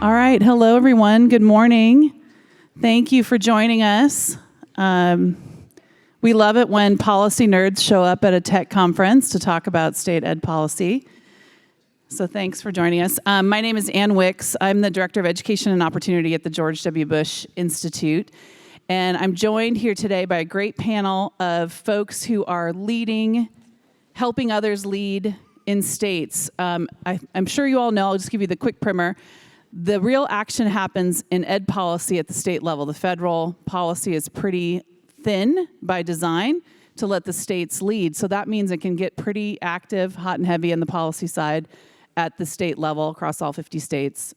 All right. Hello, everyone. Good morning. Thank you for joining us. We love it when policy nerds show up at a tech conference to talk about state ed policy. So thanks for joining us. My name is Ann Wicks. I'm the Director of Education and Opportunity at the George W. Bush Institute. And I'm joined here today by a great panel of folks who are helping others lead in states. I'm sure you all know, I'll just give you the quick primer. The real action happens in ed policy at the state level. The federal policy is pretty thin by design to let the states lead. So that means it can get pretty active, hot and heavy on the policy side at the state level across all 50 states.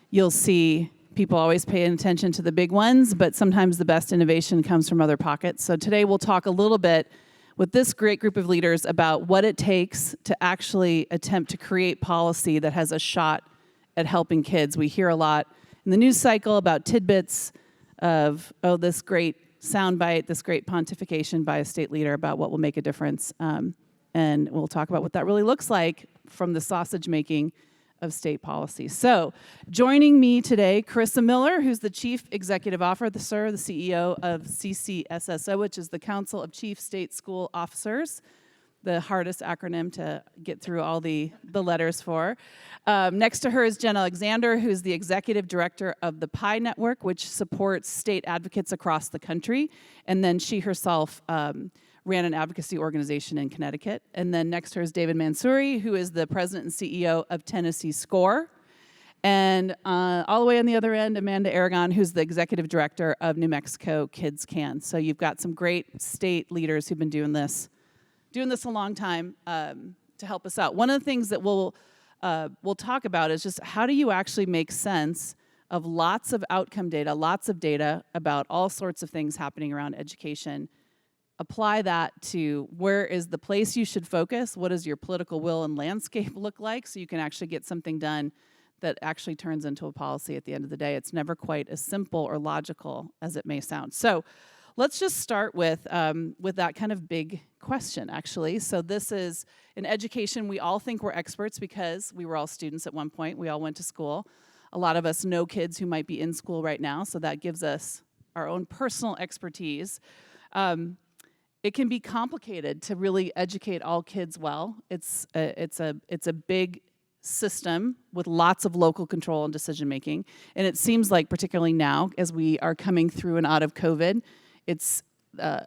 You'll see people always paying attention to the big ones, but sometimes the best innovation comes from other pockets. So today we'll talk a little bit with this great group of leaders about what it takes to actually attempt to create policy that has a shot at helping kids. We hear a lot in the news cycle about tidbits of, this great soundbite, this great pontification by a state leader about what will make a difference. And we'll talk about what that really looks like from the sausage making of state policy. So joining me today, Carissa Miller, who's the Chief Executive Officer, the CEO of CCSSO, which is the Council of Chief State School Officers, the hardest acronym to get through all the letters for. Next to her is Jen Alexander, who's the Executive Director of the PI Network, which supports state advocates across the country. And then she herself ran an advocacy organization in Connecticut. And then next to her is David Mansouri, who is the President and CEO of Tennessee SCORE. And all the way on the other end, Amanda Aragon, who's the Executive Director of NewMexicoKidsCAN. So you've got some great state leaders who've been doing this a long time to help us out. One of the things that we'll talk about is just how do you actually make sense of lots of outcome data, lots of data about all sorts of things happening around education. Apply that to where is the place you should focus, what does your political will and landscape look like, so you can actually get something done that actually turns into a policy at the end of the day. It's never quite as simple or logical as it may sound. So let's just start with that kind of big question, actually. So this is, in education, we all think we're experts because we were all students at one point. We all went to school. A lot of us know kids who might be in school right now, so that gives us our own personal expertise. It can be complicated to really educate all kids well. It's a big system with lots of local control and decision making. And it seems like, particularly now, as we are coming through and out of COVID, it's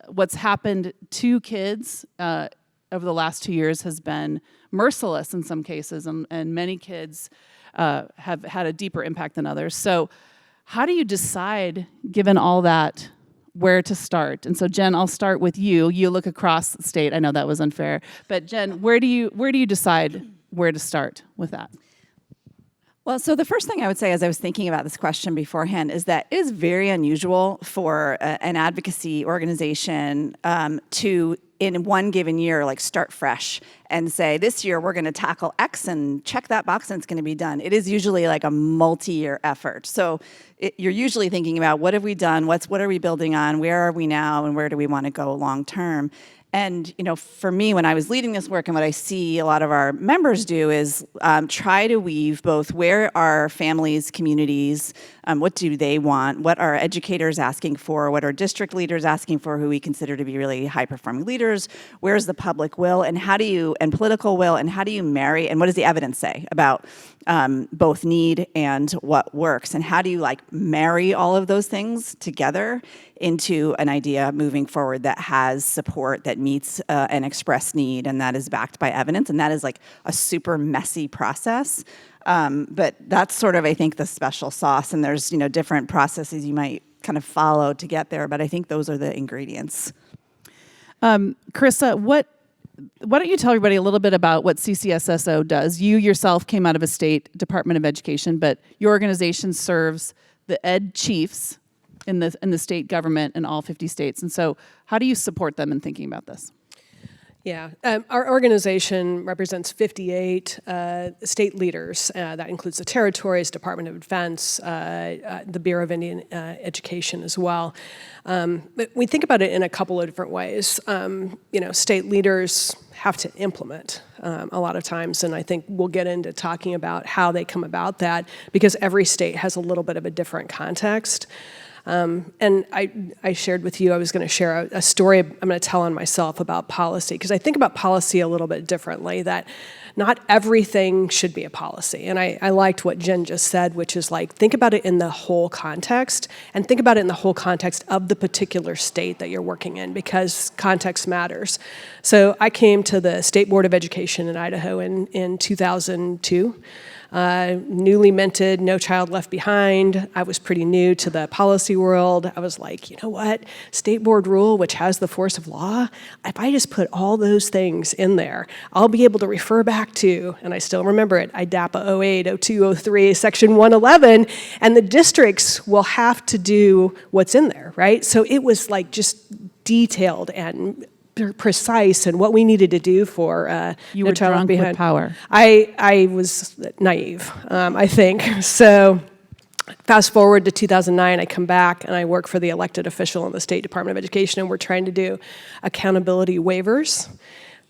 what's happened to kids over the last 2 years has been merciless in some cases, and many kids have had a deeper impact than others. So how do you decide, given all that, where to start? And so Jen, I'll start with you. You look across the state. I know that was unfair, but Jen, where do you decide where to start with that? Well, so the first thing I would say as I was thinking about this question beforehand is that it is very unusual for an advocacy organization to, in one given year, like start fresh and say, this year we're going to tackle X and check that box and it's going to be done. It is usually like a multi-year effort. So you're usually thinking about what have we done, what are we building on, where are we now, and where do we want to go long term. And for me, when I was leading this work and what I see a lot of our members do is try to weave both where are families, communities, what do they want, what are educators asking for, what are district leaders asking for who we consider to be really high-performing leaders, where's the public will, and political will, and how do you marry, and what does the evidence say about both need and what works, and how do you marry all of those things together into an idea moving forward that has support, that meets an expressed need, and that is backed by evidence, and that is like a super messy process. But that's sort of, I think, the special sauce, and there's different processes you might kind of follow to get there, but I think those are the ingredients. Carissa, why don't you tell everybody a little bit about what CCSSO does? You yourself came out of a state Department of Education, but your organization serves the ed chiefs in the state government in all 50 states. And so how do you support them in thinking about this? Yeah, our organization represents 58 state leaders. That includes the territories, Department of Defense, the Bureau of Indian Education as well. But we think about it in a couple of different ways. State leaders have to implement a lot of times. And I think we'll get into talking about how they come about that, because every state has a little bit of a different context. And I shared with you, I was going to share a story I'm going to tell on myself about policy, because I think about policy a little bit differently, that not everything should be a policy. And I liked what Jen just said, which is like, think about it in the whole context, and think about it in the whole context of the particular state that you're working in, because context matters. So I came to the State Board of Education in Idaho in 2002. Newly minted, No Child Left Behind. I was pretty new to the policy world. I was like, you know what? State board rule, which has the force of law, if I just put all those things in there, I'll be able to refer back to, and I still remember it, IDAPA 08, 02, 03, Section 111, and the districts will have to do what's in there, right? So it was like just detailed and precise and what we needed to do for You were drunk with power. I was naive, I think. So fast forward to 2009, I come back and I work for the elected official in the State Department of Education, and we're trying to do accountability waivers,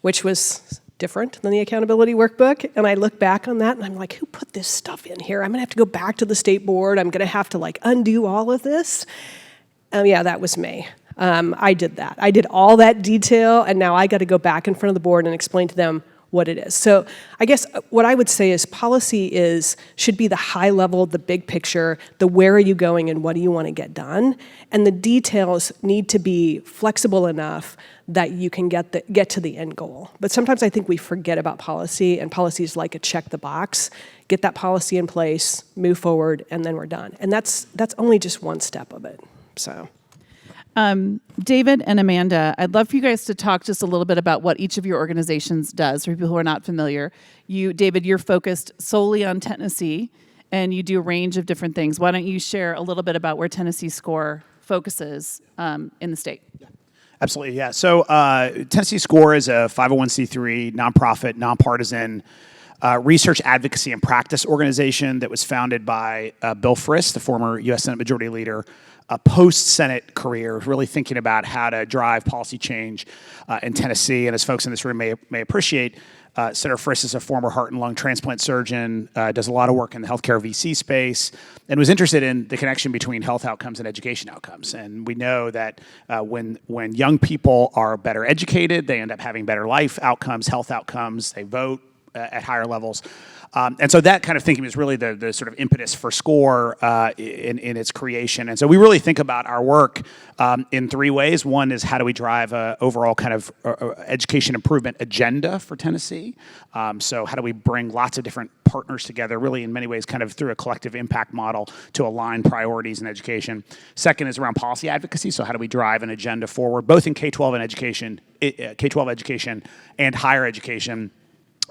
which was different than the accountability workbook. And I look back on that and I'm like, who put this stuff in here? I'm gonna have to go back to the state board. I'm gonna have to like undo all of this. Yeah, that was me. I did that. I did all that detail, and now I got to go back in front of the board and explain to them what it is. So I guess what I would say is policy should be the high level, the big picture, the where are you going and what do you want to get done, and the details need to be flexible enough that you can get to the end goal. But sometimes I think we forget about policy, and policy is like a check the box, get that policy in place, move forward, and then we're done. And that's only just one step of it. So. David and Amanda, I'd love for you guys to talk just a little bit about what each of your organizations does. For people who are not familiar, David, you're focused solely on Tennessee, and you do a range of different things. Why don't you share a little bit about where Tennessee SCORE focuses in the state? Absolutely, yeah. So Tennessee SCORE is a 501c3 nonprofit, nonpartisan research, advocacy, and practice organization that was founded by Bill Frist, the former U.S. Senate Majority Leader, a post-Senate career, really thinking about how to drive policy change in Tennessee. And as folks in this room may appreciate, Senator Frist is a former heart and lung transplant surgeon, does a lot of work in the healthcare VC space, and was interested in the connection between health outcomes and education outcomes. And we know that when young people are better educated, they end up having better life outcomes, health outcomes, they vote at higher levels. And so that kind of thinking is really the sort of impetus for SCORE in its creation. And so we really think about our work in three ways. One is how do we drive an overall kind of education improvement agenda for Tennessee? So how do we bring lots of different partners together, really in many ways kind of through a collective impact model to align priorities in education. Second is around policy advocacy. So how do we drive an agenda forward, both in K-12 and education, K-12 education and higher education,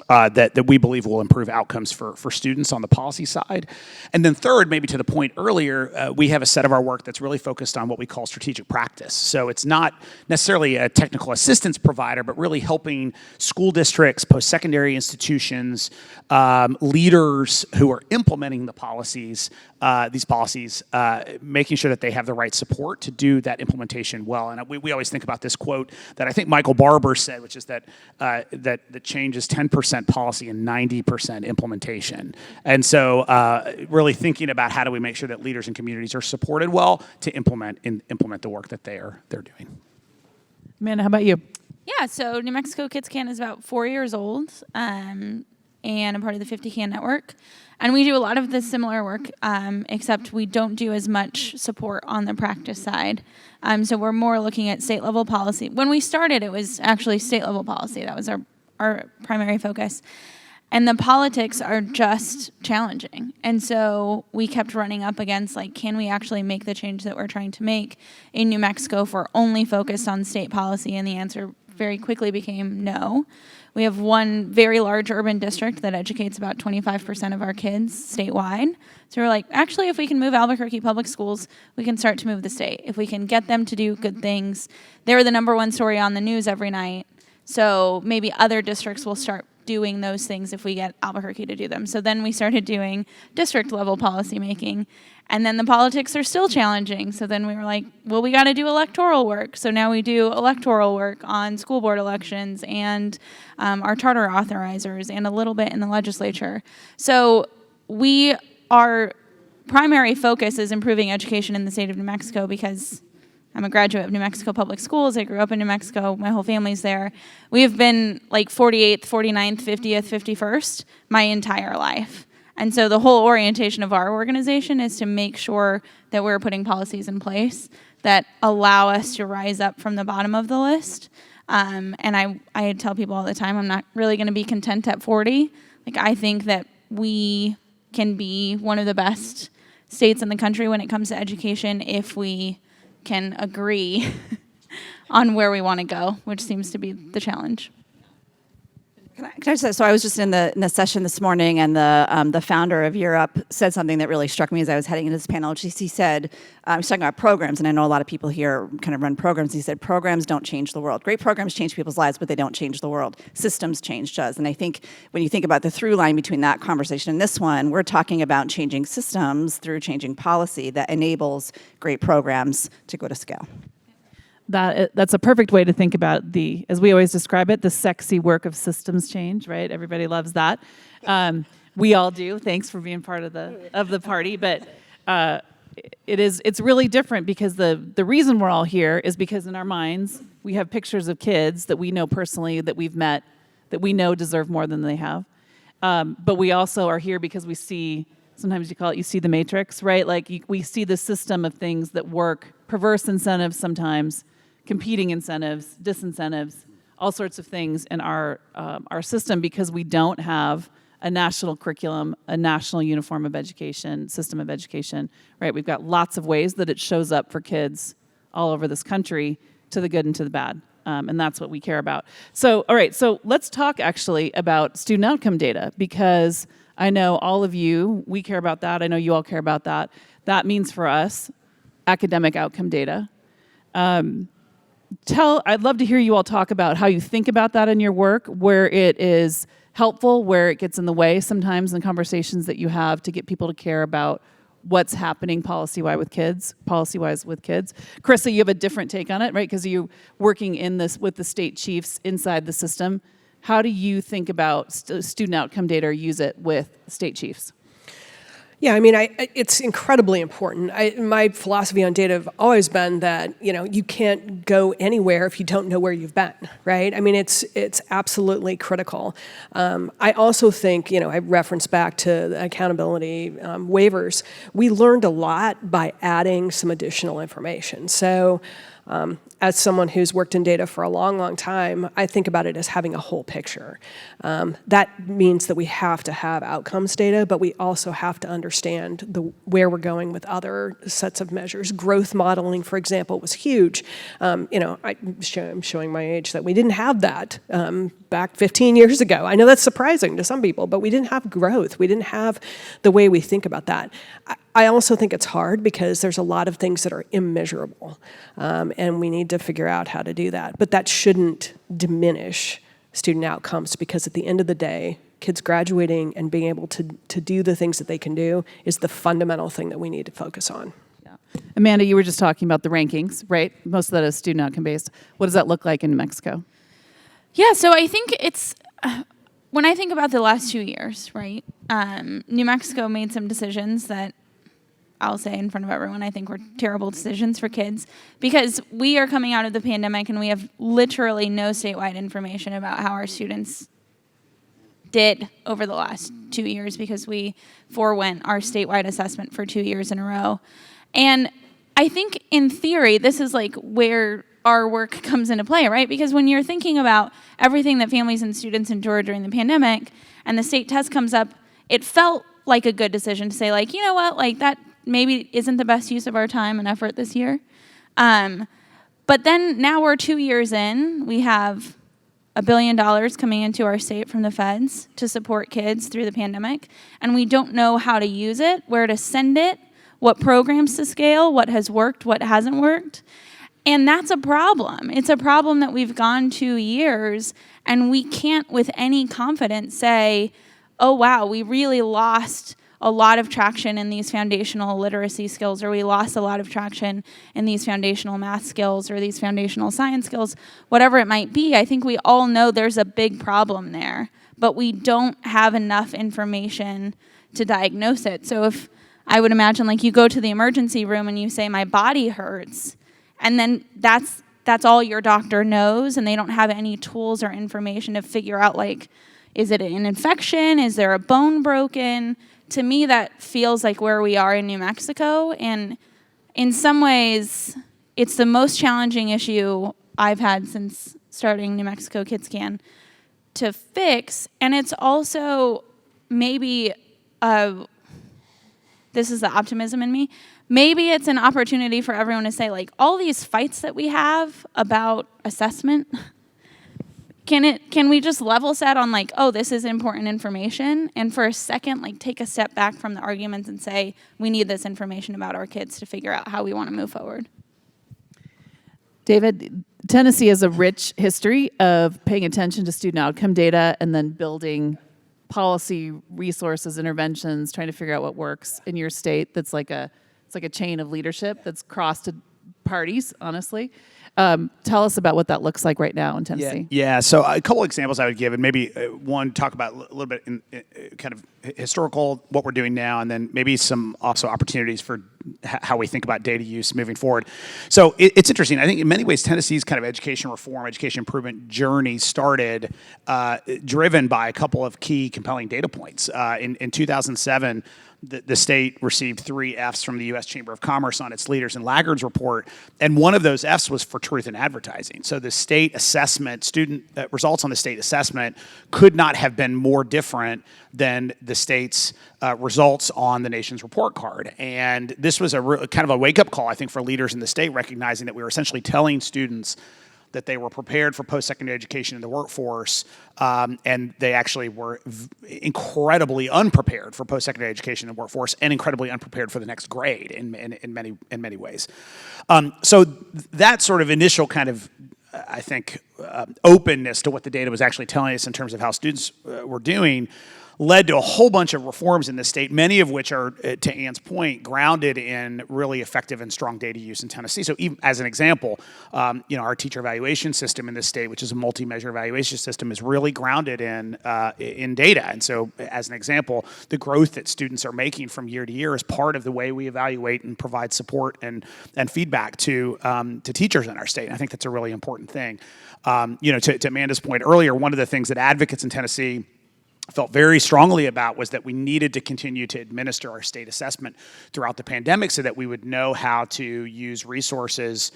that we believe will improve outcomes for students on the policy side. And then third, maybe to the point earlier, we have a set of our work that's really focused on what we call strategic practice. So it's not necessarily a technical assistance provider, but really helping school districts, post-secondary institutions, leaders who are implementing the policies, these policies, making sure that they have the right support to do that implementation well. And we always think about this quote that I think Michael Barber said, which is that the change is 10% policy and 90% implementation. And so really thinking about how do we make sure that leaders and communities are supported well to implement the work that they're doing. Amanda, how about you? Yeah, so New Mexico KidsCAN is about 4 years old, and I'm part of the 50CAN network. And we do a lot of the similar work, except we don't do as much support on the practice side. So we're more looking at state-level policy. When we started, it was actually state-level policy. That was our primary focus. And the politics are just challenging. And so we kept running up against, like, can we actually make the change that we're trying to make in New Mexico if we're only focused on state policy? And the answer very quickly became no. We have one very large urban district that educates about 25% of our kids statewide. So we're like, actually, if we can move Albuquerque Public Schools, we can start to move the state. If we can get them to do good things, they're the #1 story on the news every night. So maybe other districts will start doing those things if we get Albuquerque to do them. So then we started doing district level policy making. And then the politics are still challenging. So then we were like, well, we got to do electoral work. So now we do electoral work on school board elections and our charter authorizers and a little bit in the legislature. So our primary focus is improving education in the state of New Mexico because I'm a graduate of New Mexico Public Schools. I grew up in New Mexico. My whole family's there. We have been like 48th, 49th, 50th, 51st my entire life. And so the whole orientation of our organization is to make sure that we're putting policies in place that allow us to rise up from the bottom of the list. And I tell people all the time, I'm not really going to be content at 40. Like, I think that we can be one of the best states in the country when it comes to education if we can agree on where we want to go, which seems to be the challenge. Can I say, so I was just in the session this morning, and the founder of Europe said something that really struck me as I was heading into this panel. He said, I was talking about programs, and I know a lot of people here kind of run programs. He said, programs don't change the world. Great programs change people's lives, but they don't change the world. Systems change does. And I think when you think about the through line between that conversation and this one, we're talking about changing systems through changing policy that enables great programs to go to scale. That's a perfect way to think about as we always describe it, the sexy work of systems change, right? Everybody loves that. We all do. Thanks for being part of the party. But it's really different because the reason we're all here is because in our minds we have pictures of kids that we know personally, that we've met, that we know deserve more than they have. But we also are here because we see, sometimes you see the matrix, right? Like we see the system of things that work, perverse incentives sometimes, competing incentives, disincentives, all sorts of things in our system because we don't have a national curriculum, a national uniform of education, system of education, right? We've got lots of ways that it shows up for kids all over this country, to the good and to the bad, and that's what we care about. So, all right, so let's talk actually about student outcome data because I know all of you, we care about that. I know you all care about that. That means for us, academic outcome data. I'd love to hear you all talk about how you think about that in your work, where it is helpful, where it gets in the way sometimes in conversations that you have to get people to care about what's happening policy-wise with kids. Carissa, you have a different take on it, right? Because you're working in this with the state chiefs inside the system. How do you think about student outcome data or use it with state chiefs? Yeah, I mean, it's incredibly important. My philosophy on data have always been that, you can't go anywhere if you don't know where you've been, right? I mean, it's absolutely critical. I also think, I reference back to the accountability waivers. We learned a lot by adding some additional information. So as someone who's worked in data for a long, long time, I think about it as having a whole picture. That means that we have to have outcomes data, but we also have to understand where we're going with other sets of measures. Growth modeling, for example, was huge. I'm showing my age that we didn't have that back 15 years ago. I know that's surprising to some people, but we didn't have growth. We didn't have the way we think about that. I also think it's hard because there's a lot of things that are immeasurable, and we need to figure out how to do that. But that shouldn't diminish student outcomes because at the end of the day, kids graduating and being able to do the things that they can do is the fundamental thing that we need to focus on. Yeah. Amanda, you were just talking about the rankings, right? Most of that is student outcome based. What does that look like in New Mexico? Yeah, so I think it's, when I think about the last 2 years, right, New Mexico made some decisions that I'll say in front of everyone, I think were terrible decisions for kids because we are coming out of the pandemic and we have literally no statewide information about how our students did over the last 2 years because we forewent our statewide assessment for 2 years in a row. And I think in theory, this is like where our work comes into play, right? Because when you're thinking about everything that families and students endured during the pandemic and the state test comes up, it felt like a good decision to say, like, you know what, like that maybe isn't the best use of our time and effort this year. But then now we're 2 years in, we have $1 billion coming into our state from the feds to support kids through the pandemic, and we don't know how to use it, where to send it, what programs to scale, what has worked, what hasn't worked. And that's a problem. It's a problem that we've gone 2 years and we can't with any confidence say, oh, wow, we really lost a lot of traction in these foundational literacy skills, or we lost a lot of traction in these foundational math skills or these foundational science skills, whatever it might be. I think we all know there's a big problem there, but we don't have enough information to diagnose it. So if I would imagine, like, you go to the emergency room and you say, my body hurts, and then that's all your doctor knows, and they don't have any tools or information to figure out, like, is it an infection? Is there a bone broken? To me, that feels like where we are in New Mexico, and in some ways, it's the most challenging issue I've had since starting New Mexico KidsCAN to fix, and it's also maybe, this is the optimism in me, maybe it's an opportunity for everyone to say, like, all these fights that we have about assessment, can we just level set on, like, oh, this is important information, and for a second, like, take a step back from the arguments and say, we need this information about our kids to figure out how we want to move forward. David, Tennessee has a rich history of paying attention to student outcome data and then building policy, resources, interventions, trying to figure out what works in your state. It's like a chain of leadership that's crossed parties, honestly. Tell us about what that looks like right now in Tennessee. Yeah. So a couple examples I would give, and maybe one, talk about a little bit in kind of historical, what we're doing now, and then maybe some also opportunities for how we think about data use moving forward. So it's interesting. I think in many ways, Tennessee's kind of education reform, education improvement journey started driven by a couple of key compelling data points. In 2007, the state received 3 Fs from the U.S. Chamber of Commerce on its Leaders and Laggards report, and one of those Fs was for truth in advertising. So the state assessment, student results on the state assessment could not have been more different than the state's results on the nation's report card. And this was kind of a wake-up call, I think, for leaders in the state, recognizing that we were essentially telling students that they were prepared for post-secondary education in the workforce, and they actually were incredibly unprepared for post-secondary education in the workforce, and incredibly unprepared for the next grade in many ways. So that sort of initial kind of, I think, openness to what the data was actually telling us in terms of how students were doing led to a whole bunch of reforms in the state, many of which are, to Ann's point, grounded in really effective and strong data use in Tennessee. So even as an example, our teacher evaluation system in this state, which is a multi-measure evaluation system, is really grounded in data. And so as an example, the growth that students are making from year to year is part of the way we evaluate and provide support and feedback to teachers in our state. And I think that's a really important thing. To Amanda's point earlier, one of the things that advocates in Tennessee felt very strongly about was that we needed to continue to administer our state assessment throughout the pandemic so that we would know how to use resources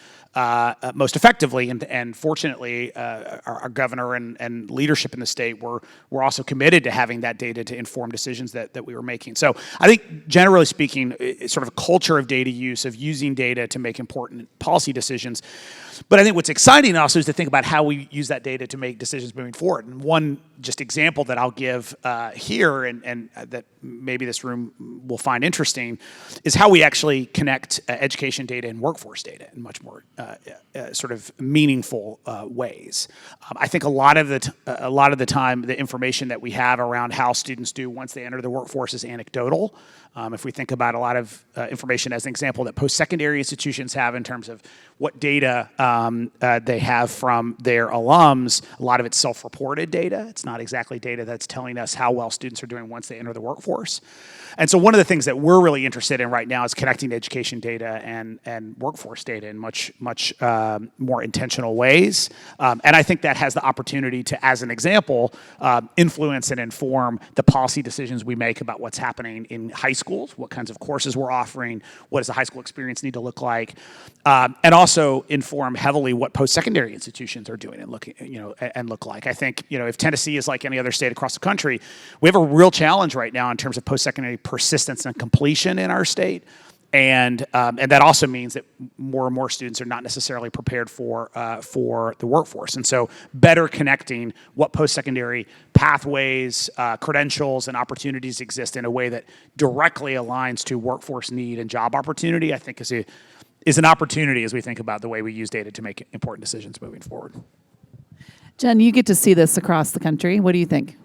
most effectively. And fortunately, our governor and leadership in the state were also committed to having that data to inform decisions that we were making. So I think, generally speaking, it's sort of a culture of data use, of using data to make important policy decisions. But I think what's exciting also is to think about how we use that data to make decisions moving forward. And one just example that I'll give here, and that maybe this room will find interesting, is how we actually connect education data and workforce data in much more sort of meaningful ways. I think a lot of the time, the information that we have around how students do once they enter the workforce is anecdotal. If we think about a lot of information as an example that post-secondary institutions have in terms of what data they have from their alums, a lot of it's self-reported data. It's not exactly data that's telling us how well students are doing once they enter the workforce. And so one of the things that we're really interested in right now is connecting education data and workforce data in much more intentional ways. And I think that has the opportunity to, as an example, influence and inform the policy decisions we make about what's happening in high schools, what kinds of courses we're offering, what does the high school experience need to look like, and also inform heavily what post-secondary institutions are doing and look like. I think, if Tennessee is like any other state across the country, we have a real challenge right now in terms of post-secondary persistence and completion in our state. And that also means that more and more students are not necessarily prepared for the workforce. And so better connecting what post-secondary pathways, credentials, and opportunities exist in a way that directly aligns to workforce need and job opportunity, I think is is an opportunity as we think about the way we use data to make important decisions moving forward. Jen, you get to see this across the country. What do you think?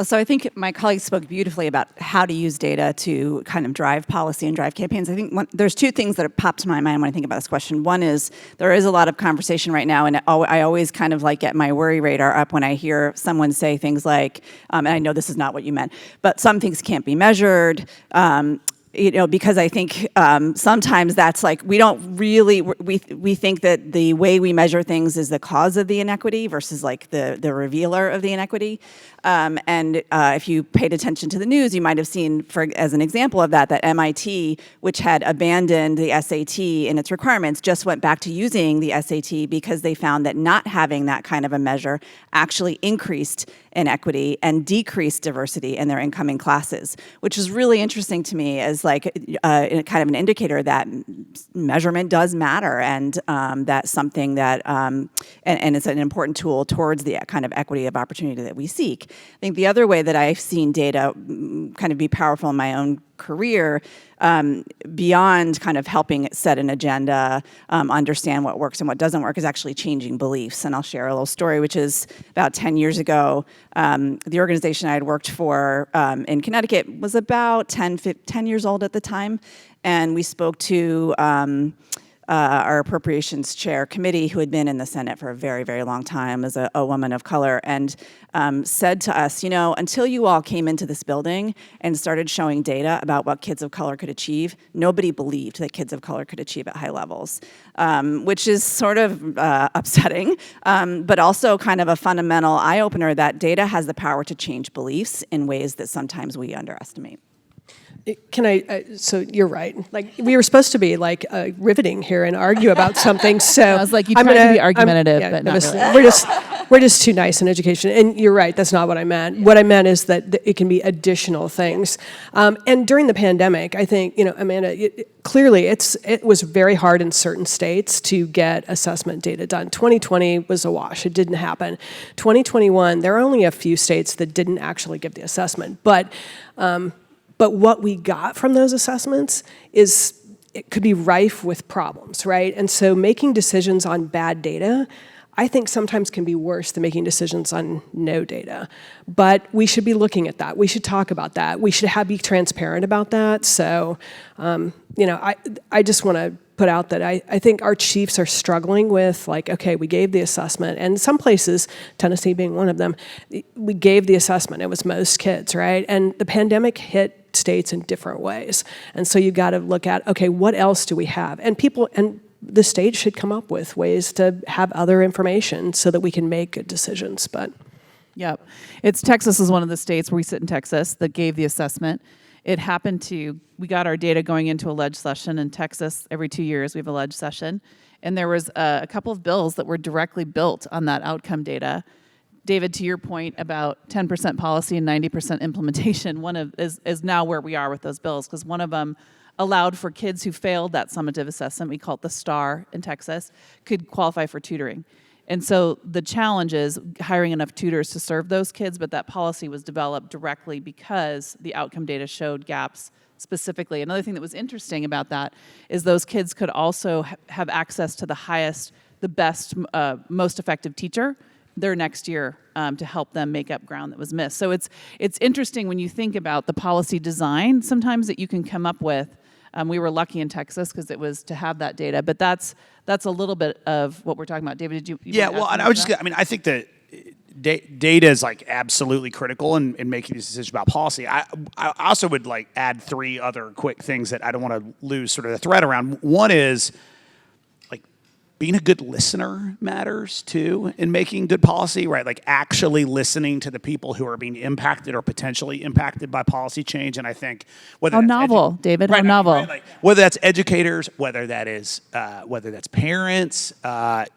So I think my colleagues spoke beautifully about how to use data to kind of drive policy and drive campaigns. I think there's two things that pop to my mind when I think about this question. One is there is a lot of conversation right now, and I always kind of like get my worry radar up when I hear someone say things like, and I know this is not what you meant, but some things can't be measured. Because I think sometimes that's like we don't really we think that the way we measure things is the cause of the inequity versus like the revealer of the inequity. And if you paid attention to the news, you might have seen, as an example of that MIT, which had abandoned the SAT in its requirements, just went back to using the SAT because they found that not having that kind of a measure actually increased inequity and decreased diversity in their incoming classes, which is really interesting to me as like kind of an indicator that measurement does matter, and that's something that and it's an important tool towards the kind of equity of opportunity that we seek. I think the other way that I've seen data kind of be powerful in my own career, beyond kind of helping set an agenda, understand what works and what doesn't work, is actually changing beliefs. And I'll share a little story, which is about 10 years ago, the organization I had worked for in Connecticut was about 10 years old at the time. And we spoke to our appropriations chair committee, who had been in the Senate for a very, very long time, as a woman of color, and said to us, until you all came into this building and started showing data about what kids of color could achieve, nobody believed that kids of color could achieve at high levels, which is sort of upsetting, but also kind of a fundamental eye-opener that data has the power to change beliefs in ways that sometimes we underestimate. Can I, so you're right. Like, we were supposed to be like riveting here and argue about something. So I was like, you tried to be argumentative, but not really. We're just too nice in education. And you're right, that's not what I meant. What I meant is that it can be additional things. And during the pandemic, I think, Amanda, clearly it was very hard in certain states to get assessment data done. 2020 was a wash, it didn't happen. 2021, there are only a few states that didn't actually give the assessment. But what we got from those assessments it could be rife with problems, right? And so making decisions on bad data, I think sometimes can be worse than making decisions on no data. But we should be looking at that. We should talk about that. We should be transparent about that. So, I just want to put out that I think our chiefs are struggling with, like, okay, we gave the assessment, and some places, Tennessee being one of them, we gave the assessment. It was most kids, right? And the pandemic hit states in different ways. And so you got to look at, okay, what else do we have? And the state should come up with ways to have other information so that we can make good decisions. But yep. Texas is one of the states where we sit in Texas that gave the assessment. It happened we got our data going into a ledge session in Texas. Every 2 years we have a ledge session. And there was a couple of bills that were directly built on that outcome data. David, to your point about 10% policy and 90% implementation, is now where we are with those bills, because one of them allowed for kids who failed that summative assessment, we call it the STAR in Texas, could qualify for tutoring. And so the challenge is hiring enough tutors to serve those kids, but that policy was developed directly because the outcome data showed gaps specifically. Another thing that was interesting about that is those kids could also have access to the best, most effective teacher their next year to help them make up ground that was missed. So it's interesting when you think about the policy design sometimes that you can come up with. We were lucky in Texas because it was to have that data, but that's a little bit of what we're talking about. David, did you yeah, well, and I think that data is like absolutely critical in making these decisions about policy. I also would like add 3 other quick things that I don't want to lose sort of the thread around. One is, being a good listener matters too in making good policy, right? Like actually listening to the people who are being impacted or potentially impacted by policy change. And I think whether how novel, David, how novel. Right? Like, whether that's educators, whether that's parents, I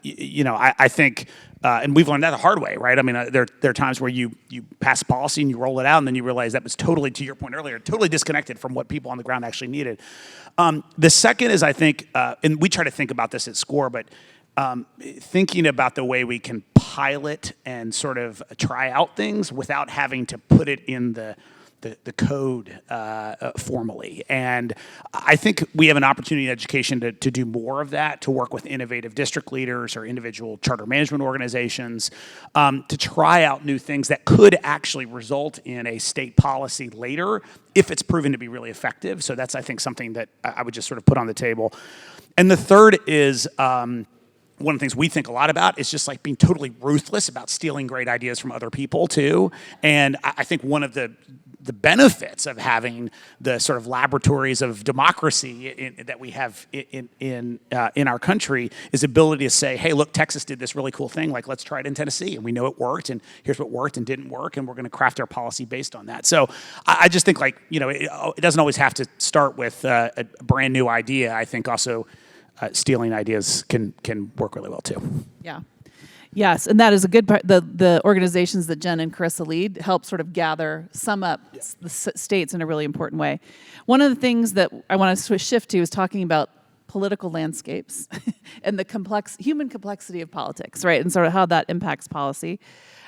think, and we've learned that the hard way, right? I mean, there are times where you pass policy and you roll it out, and then you realize that was totally, to your point earlier, totally disconnected from what people on the ground actually needed. The second is, I think, and we try to think about this at SCORE, but thinking about the way we can pilot and sort of try out things without having to put it in the the code formally. And I think we have an opportunity in education to do more of that, to work with innovative district leaders or individual charter management organizations, to try out new things that could actually result in a state policy later if it's proven to be really effective. So that's, I think, something that I would just sort of put on the table. And the third is, one of the things we think a lot about is just like being totally ruthless about stealing great ideas from other people too. And I think one of the benefits of having the sort of laboratories of democracy that we have in our country is the ability to say, hey, look, Texas did this really cool thing. Like, let's try it in Tennessee. And we know it worked. And here's what worked and didn't work. And we're going to craft our policy based on that. So I just think, like, you know, it doesn't always have to start with a brand new idea. I think also stealing ideas can work really well too. Yeah. Yes, and that is a good part. The organizations that Jen and Carissa lead help sort of sum up the states in a really important way. One of the things that I want to shift to is talking about political landscapes and the human complexity of politics, right? And sort of how that impacts policy.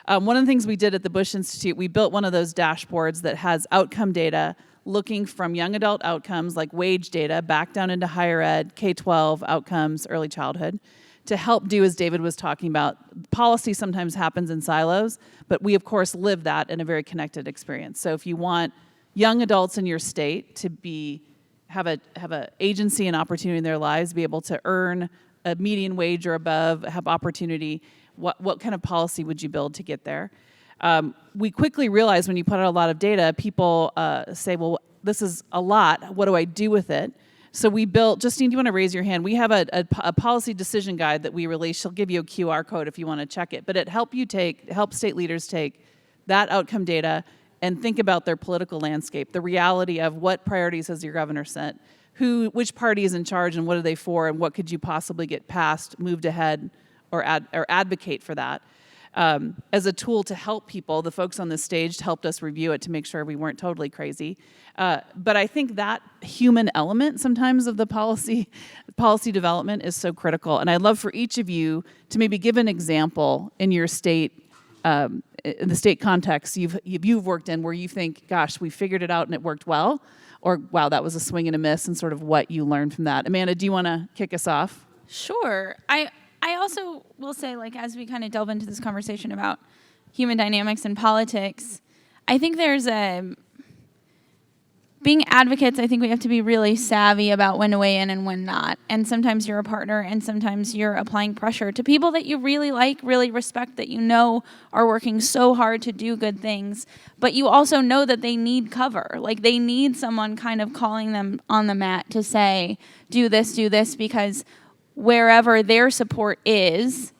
One of the things we did at the Bush Institute, we built one of those dashboards that has outcome data looking from young adult outcomes like wage data back down into higher ed, K-12 outcomes, early childhood, to help do, as David was talking about, policy sometimes happens in silos, but we of course live that in a very connected experience. So if you want young adults in your state to have a agency and opportunity in their lives, be able to earn a median wage or above, have opportunity, what kind of policy would you build to get there? We quickly realized when you put out a lot of data, people say, well, this is a lot. What do I do with it? So we built, Justine, do you want to raise your hand? We have a policy decision guide that we released. She'll give you a QR code if you want to check it. But it helps state leaders take that outcome data and think about their political landscape, the reality of what priorities has your governor set, which party is in charge and what are they for, and what could you possibly get passed, moved ahead, or advocate for that. As a tool to help people. The folks on this stage helped us review it to make sure we weren't totally crazy. But I think that human element sometimes of the policy development is so critical. And I'd love for each of you to maybe give an example in your state, in the state context you've worked in where you think, gosh, we figured it out and it worked well, or wow, that was a swing and a miss, and sort of what you learned from that. Amanda, do you want to kick us off? Sure. I also will say, like, as we kind of delve into this conversation about human dynamics and politics, I think there's being advocates, I think we have to be really savvy about when to weigh in and when not. And sometimes you're a partner and sometimes you're applying pressure to people that you really like, really respect, that you know are working so hard to do good things, but you also know that they need cover. Like, they need someone kind of calling them on the mat to say, do this, because wherever their support isn't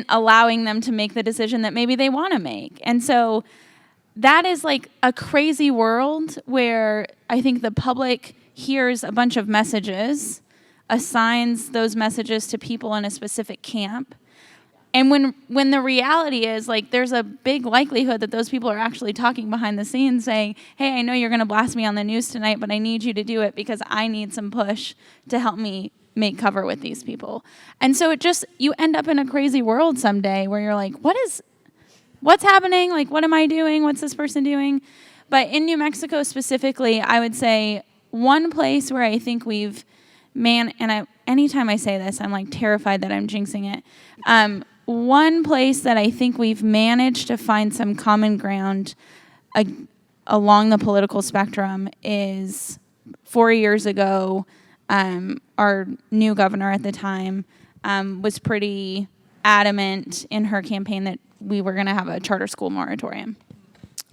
allowing them to make the decision that maybe they want to make. And so that is like a crazy world where I think the public hears a bunch of messages, assigns those messages to people in a specific camp. And when the reality is, like, there's a big likelihood that those people are actually talking behind the scenes saying, hey, I know you're going to blast me on the news tonight, but I need you to do it because I need some push to help me make cover with these people. And so you end up in a crazy world someday where you're like, what's happening? Like, what am I doing? What's this person doing? But in New Mexico specifically, I would say one place where I think anytime I say this, I'm like terrified that I'm jinxing it. One place that I think we've managed to find some common ground along the political spectrum is 4 years ago, our new governor at the time was pretty adamant in her campaign that we were going to have a charter school moratorium,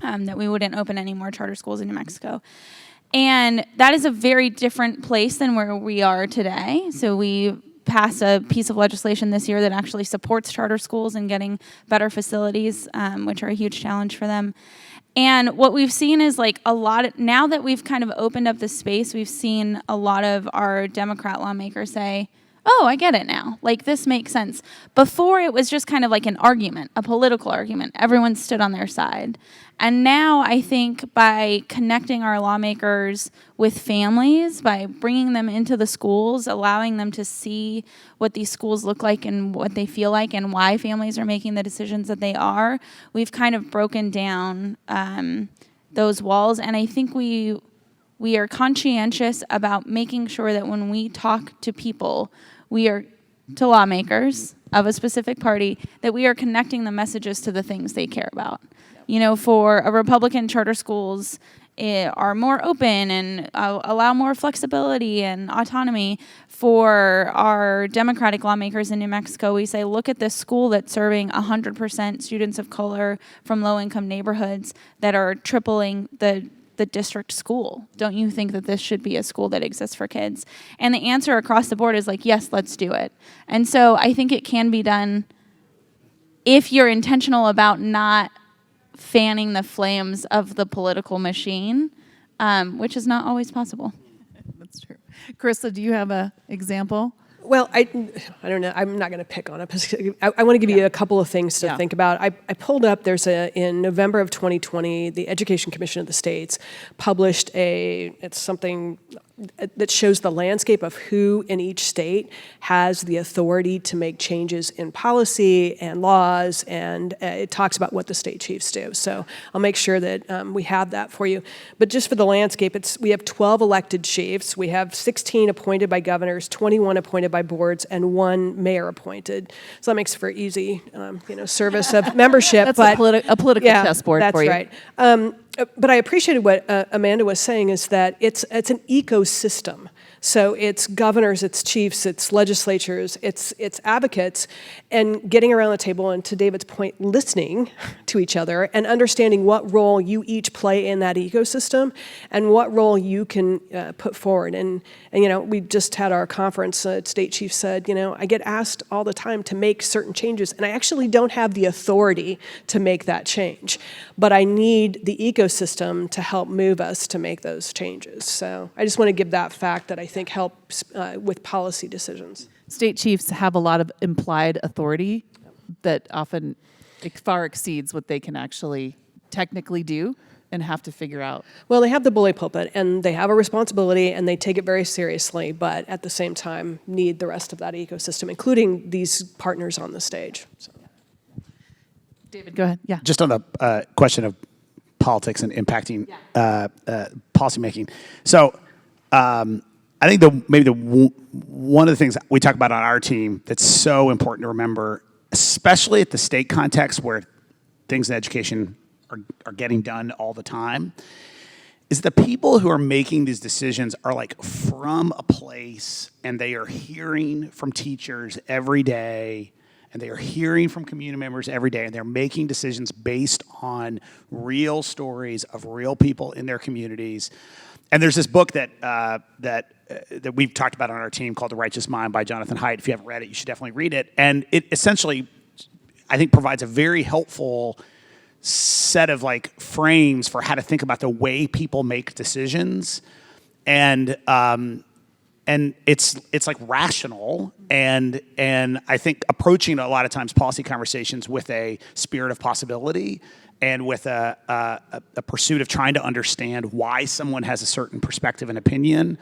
that we wouldn't open any more charter schools in New Mexico. And that is a very different place than where we are today. So we passed a piece of legislation this year that actually supports charter schools and getting better facilities, which are a huge challenge for them. And what we've seen is like now that we've kind of opened up the space, we've seen a lot of our Democrat lawmakers say, oh, I get it now. Like, this makes sense. Before, it was just kind of like an argument, a political argument. Everyone stood on their side. And now I think by connecting our lawmakers with families, by bringing them into the schools, allowing them to see what these schools look like and what they feel like and why families are making the decisions that they are, we've kind of broken down those walls. And I think we are conscientious about making sure that when we talk to people, to lawmakers of a specific party, that we are connecting the messages to the things they care about. You know, for a Republican, charter schools are more open and allow more flexibility and autonomy. For our Democratic lawmakers in New Mexico, we say, look at this school that's serving 100% students of color from low-income neighborhoods that are tripling the district school. Don't you think that this should be a school that exists for kids? And the answer across the board is like, yes, let's do it. And so I think it can be done if you're intentional about not fanning the flames of the political machine, which is not always possible. That's true. Carissa, do you have an example? Well, I don't know. I'm not going to pick on a specific. I want to give you a couple of things to think about. I pulled up. In November of 2020, the Education Commission of the States published it's something that shows the landscape of who in each state has the authority to make changes in policy and laws, and it talks about what the state chiefs do. So I'll make sure that we have that for you. But just for the landscape, we have 12 elected chiefs. We have 16 appointed by governors, 21 appointed by boards, and 1 mayor appointed. So that makes for easy, service of membership. That's a political chessboard for you. That's right. But I appreciated what Amanda was saying, is that it's an ecosystem. So it's governors, it's chiefs, it's legislatures, it's advocates, and getting around the table, and to David's point, listening to each other and understanding what role you each play in that ecosystem and what role you can put forward. And we just had our conference. State chief said, I get asked all the time to make certain changes, and I actually don't have the authority to make that change, but I need the ecosystem to help move us to make those changes. So I just want to give that fact that I think helps with policy decisions. State chiefs have a lot of implied authority that often far exceeds what they can actually technically do and have to figure out. Well, they have the bully pulpit, and they have a responsibility, and they take it very seriously, but at the same time need the rest of that ecosystem, including these partners on the stage. So. David, go ahead. Yeah. Just on the question of politics and impacting policymaking. So I think one of the things we talk about on our team that's so important to remember, especially at the state context where things in education are getting done all the time, is the people who are making these decisions are like from a place, and they are hearing from teachers every day, and they are hearing from community members every day, and they're making decisions based on real stories of real people in their communities. And there's this book that we've talked about on our team called The Righteous Mind by Jonathan Hyde. If you haven't read it, you should definitely read it. And it essentially, I think, provides a very helpful set of frames for how to think about the way people make decisions. And it's rational, and I think approaching a lot of times policy conversations with a spirit of possibility and with a pursuit of trying to understand why someone has a certain perspective and opinion,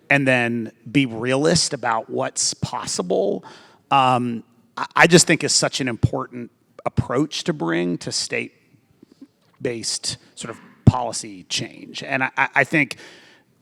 and then be realist about what's possible, I just think is such an important approach to bring to state-based sort of policy change. And I think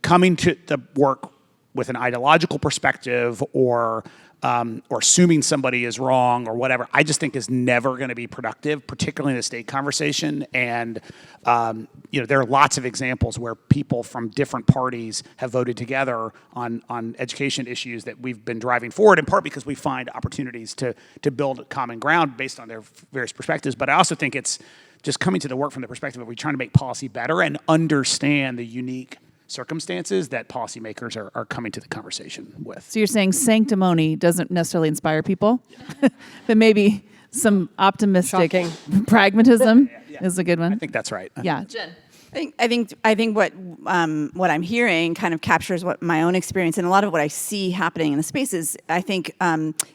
coming to the work with an ideological perspective or assuming somebody is wrong or whatever, I just think is never going to be productive, particularly in the state conversation. And there are lots of examples where people from different parties have voted together on education issues that we've been driving forward, in part because we find opportunities to build common ground based on their various perspectives. But I also think it's just coming to the work from the perspective of we're trying to make policy better and understand the unique circumstances that policymakers are coming to the conversation with. So you're saying sanctimony doesn't necessarily inspire people, but maybe some optimistic pragmatism is a good one. I think that's right. Yeah, Jen. I think what I'm hearing kind of captures what my own experience and a lot of what I see happening in the space is I think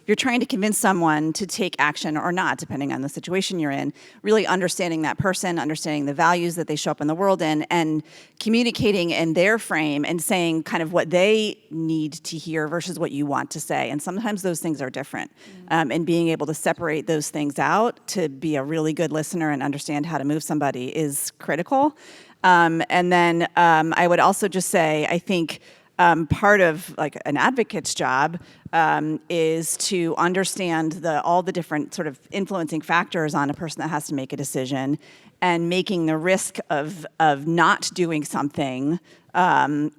you're trying to convince someone to take action or not, depending on the situation you're in, really understanding that person, understanding the values that they show up in the world in, and communicating in their frame and saying kind of what they need to hear versus what you want to say. And sometimes those things are different. And being able to separate those things out to be a really good listener and understand how to move somebody is critical. And then I would also just say, I think part of like an advocate's job is to understand all the different sort of influencing factors on a person that has to make a decision, and making the risk of not doing something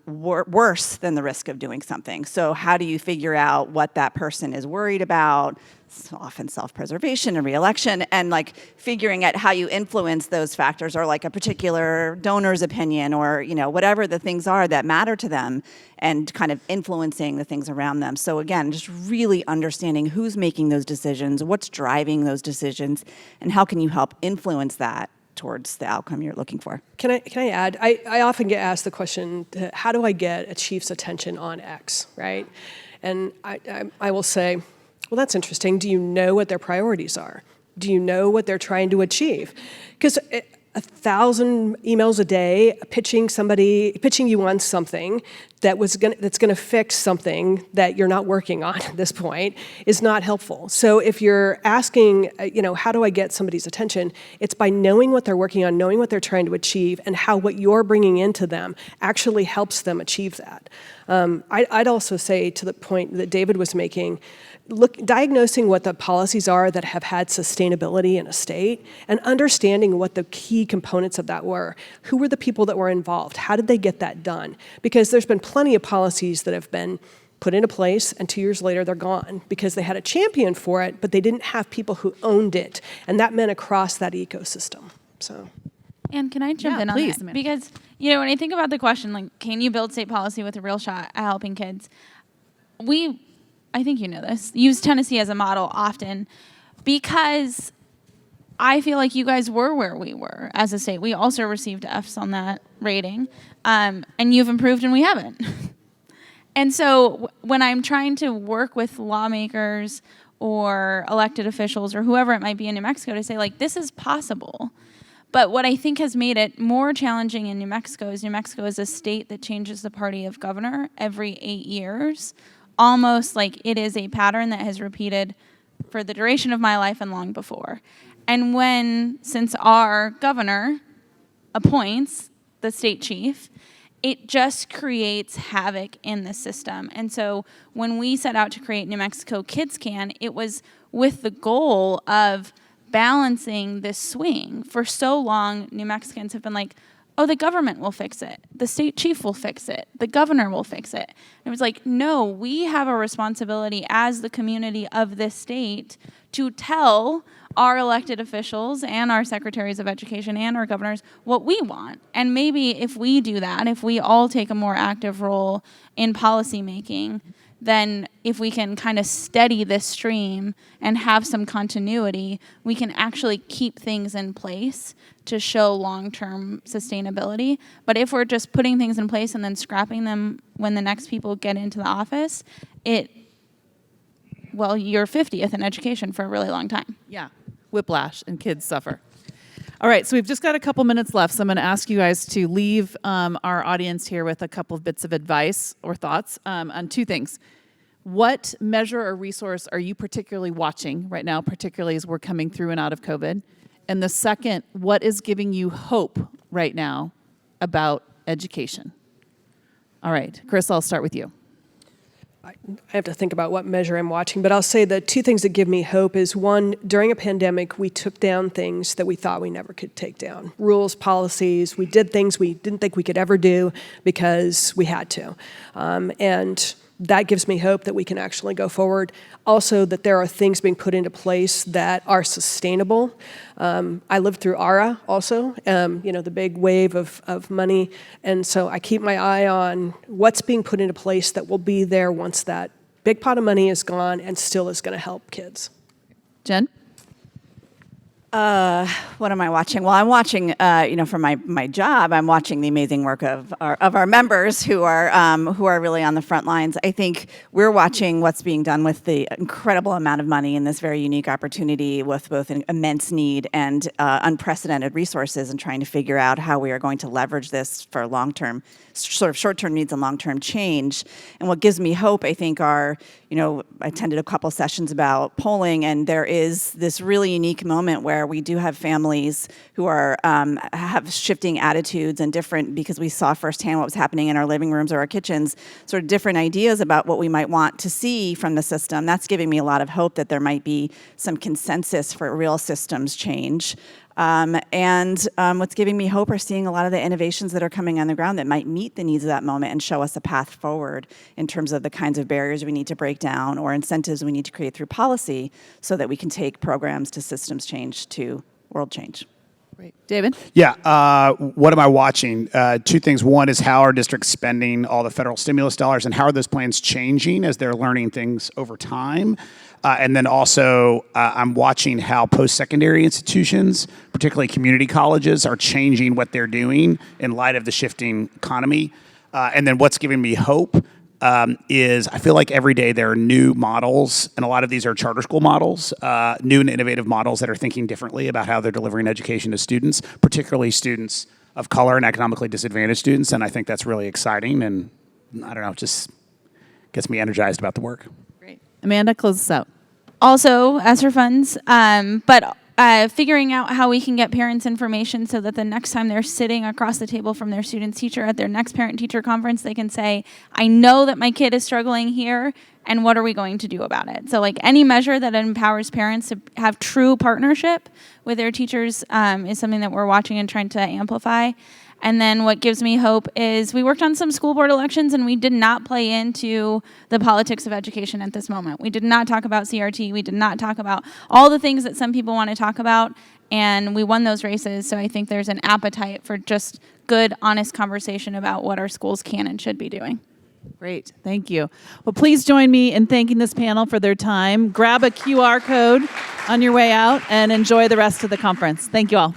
worse than the risk of doing something. So how do you figure out what that person is worried about? It's often self-preservation and re-election, and like figuring out how you influence those factors, or like a particular donor's opinion, or whatever the things are that matter to them, and kind of influencing the things around them. So again, just really understanding who's making those decisions, what's driving those decisions, and how can you help influence that towards the outcome you're looking for. Can I add? I often get asked the question, how do I get a chief's attention on X, right? And I will say, well, that's interesting. Do you know what their priorities are? Do you know what they're trying to achieve? Because 1,000 emails a day pitching you on something that's going to fix something that you're not working on at this point is not helpful. So if you're asking, how do I get somebody's attention? It's by knowing what they're working on, knowing what they're trying to achieve, and how what you're bringing into them actually helps them achieve that. I'd also say, to the point that David was making, diagnosing what the policies are that have had sustainability in a state, and understanding what the key components of that were. Who were the people that were involved? How did they get that done? Because there's been plenty of policies that have been put into place, and 2 years later they're gone because they had a champion for it, but they didn't have people who owned it, and that meant across that ecosystem. So. And can I jump in on please, that? Amanda. Because, when I think about the question, like, can you build state policy with a real shot at helping kids? I think you know this, use Tennessee as a model often, because I feel like you guys were where we were as a state. We also received Fs on that rating, and you've improved and we haven't. And so when I'm trying to work with lawmakers or elected officials or whoever it might be in New Mexico to say, like, this is possible. But what I think has made it more challenging in New Mexico is a state that changes the party of governor every 8 years, almost like it is a pattern that has repeated for the duration of my life and long before. And since our governor appoints the state chief, it just creates havoc in the system. And so when we set out to create New Mexico Kids Can, it was with the goal of balancing this swing. For so long, New Mexicans have been like, oh, the government will fix it. The state chief will fix it. The governor will fix it. And it was like, no, we have a responsibility as the community of this state to tell our elected officials and our secretaries of education and our governors what we want. And maybe if we do that, if we all take a more active role in policy making, then if we can kind of steady this stream and have some continuity, we can actually keep things in place to show long-term sustainability. But if we're just putting things in place and then scrapping them when the next people get into the office, you're 50th in education for a really long time. Yeah, whiplash, and kids suffer. All right, so we've just got a couple minutes left, so I'm going to ask you guys to leave our audience here with a couple of bits of advice or thoughts on two things. What measure or resource are you particularly watching right now, particularly as we're coming through and out of COVID? And the second, what is giving you hope right now about education? All right, Carissa, I'll start with you. I have to think about what measure I'm watching, but I'll say the two things that give me hope is, one, during a pandemic, we took down things that we thought we never could take down. Rules, policies, we did things we didn't think we could ever do because we had to. And that gives me hope that we can actually go forward. Also, that there are things being put into place that are sustainable. I lived through ARA also, the big wave of money. And so I keep my eye on what's being put into place that will be there once that big pot of money is gone and still is going to help kids. Jen? What am I watching? Well, I'm watching, for my job, I'm watching the amazing work of our members who are really on the front lines. I think we're watching what's being done with the incredible amount of money in this very unique opportunity, with both an immense need and unprecedented resources, and trying to figure out how we are going to leverage this for long-term, sort of short-term needs and long-term change. And what gives me hope, I think, are, I attended a couple sessions about polling, and there is this really unique moment where where we do have families who are have shifting attitudes and different, because we saw firsthand what was happening in our living rooms or our kitchens, sort of different ideas about what we might want to see from the system. That's giving me a lot of hope that there might be some consensus for real systems change. What's giving me hope are seeing a lot of the innovations that are coming on the ground that might meet the needs of that moment and show us a path forward in terms of the kinds of barriers we need to break down or incentives we need to create through policy so that we can take programs to systems change to world change. Great. David? Yeah, what am I watching? Two things. One is how are districts spending all the federal stimulus dollars, and how are those plans changing as they're learning things over time? And then also, I'm watching how post-secondary institutions, particularly community colleges, are changing what they're doing in light of the shifting economy. And then what's giving me hope is I feel like every day there are new models, and a lot of these are charter school models, new and innovative models that are thinking differently about how they're delivering education to students, particularly students of color and economically disadvantaged students. And I think that's really exciting, and I don't know, it just gets me energized about the work. Great. Amanda, close us out. Also, ESSER funds, but figuring out how we can get parents information so that the next time they're sitting across the table from their student's teacher at their next parent-teacher conference, they can say, I know that my kid is struggling here, and what are we going to do about it? So like any measure that empowers parents to have true partnership with their teachers is something that we're watching and trying to amplify. And then what gives me hope is we worked on some school board elections and we did not play into the politics of education at this moment. We did not talk about CRT. We did not talk about all the things that some people want to talk about, and we won those races. So I think there's an appetite for just good, honest conversation about what our schools can and should be doing. Great. Thank you. Well, please join me in thanking this panel for their time. Grab a QR code on your way out and enjoy the rest of the conference. Thank you all.